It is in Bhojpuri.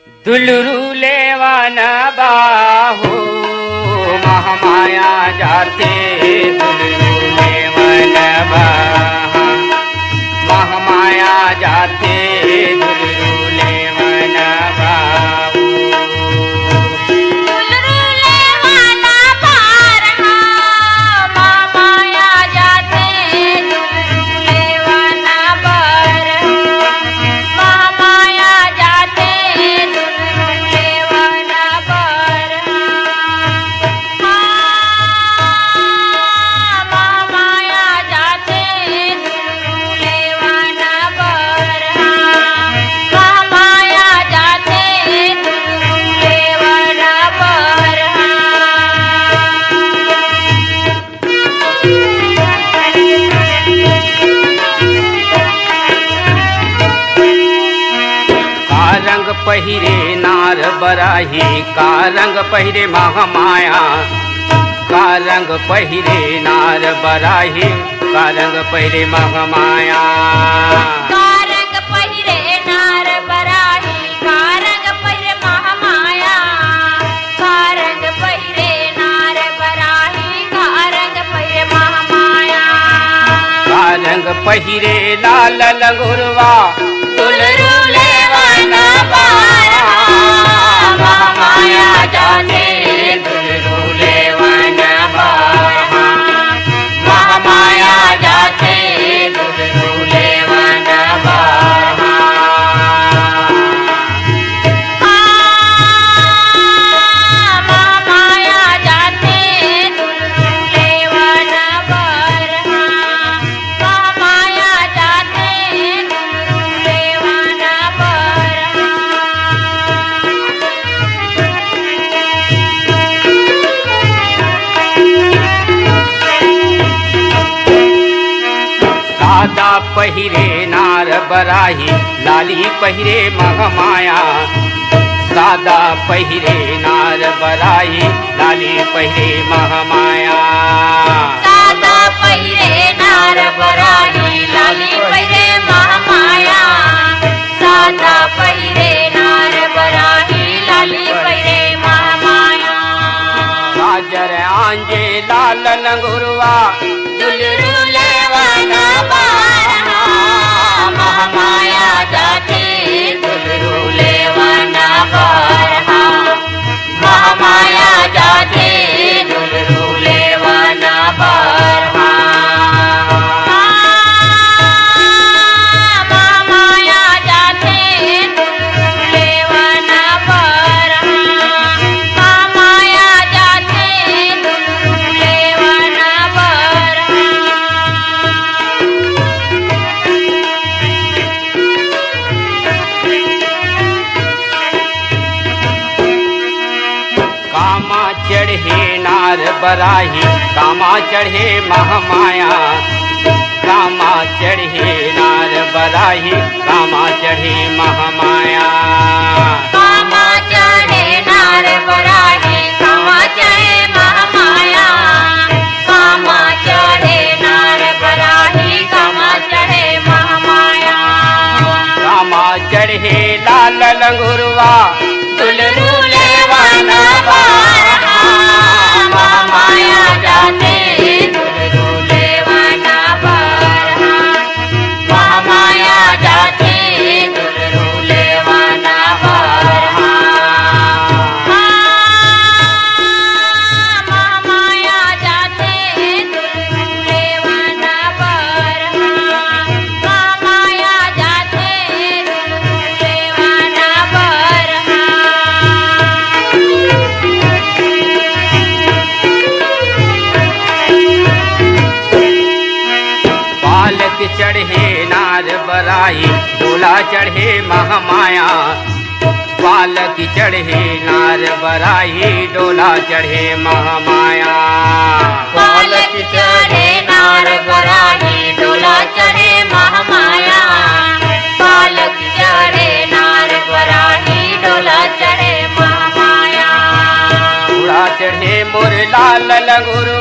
दुलरू लेवन बाहू महामाया जाते दुलरू लेवन बाहा महामाया जाते दुलरू लेवन बाहू दुलरू लेवन बारहा महामाया जाते दुलरू लेवन बारहा महामाया जाते दुलरू लेवन बारहा महामाया जाते दुलरू लेवन बारहा महामाया जाते दुलरू लेवन बारहा का रंग पहिरे नार बराही का रंग पहिरे महामाया का रंग पहिरे नार बराही का रंग पहिरे महामाया कारंग पहिरे नार बराही कारंग पहिरे महामाया कारंग पहिरे नार बराही कारंग पहिरे महामाया का रंग पहिरे लाल लंगुरवा दुलरू लेवन बारहा महामाया जाते दुलरू लेवन बाहा महामाया जाते दुलरू लेवन बारहा महामाया जाते दुलरू लेवन बारहा महामाया जाते दुलरू लेवन बारहा सादा पहिरे नार बराही लाली पहिरे महामाया सादा पहिरे नार बराही लाली पहिरे महामाया सादा पहिरे नार बराही लाली पहिरे महामाया सादा पहिरे नार बराही लाली पहिरे महामाया गाजर आंजे लाल लंगुरवा दुलरू लेवन बारहा महामाया जाते दुलरू लेवन बारहा महामाया जाते दुलरू लेवन बारहा महामाया जाते दुलरू लेवन बारहा महामाया जाते दुलरू लेवन बारहा कामा चढ़े नार बराही कामा चढ़े महामाया कामा चढ़े नार बराही कामा चढ़े महामाया कामा चढ़े नार बराही कामा चढ़े महामाया कामा चढ़े नार बराही कामा चढ़े महामाया कामा चढ़े लाल लंगुरवा दुलरू लेवन बारहा महामाया जाते दुलरू लेवन बारहा महामाया जाते दुलरू लेवन बारहा महामाया जाते दुलरू लेवन बारहा महामाया जाते दुलरू लेवन बारहा बालक चढ़े नार बराही डोला चढ़े महामाया बालक चढ़े नार बराही डोला चढ़े महामाया बालक चढ़े नार बराही डोला चढ़े महामाया बालक चढ़े नार बराही डोला चढ़े महामाया डोला चढ़े मोर लाल लंगुर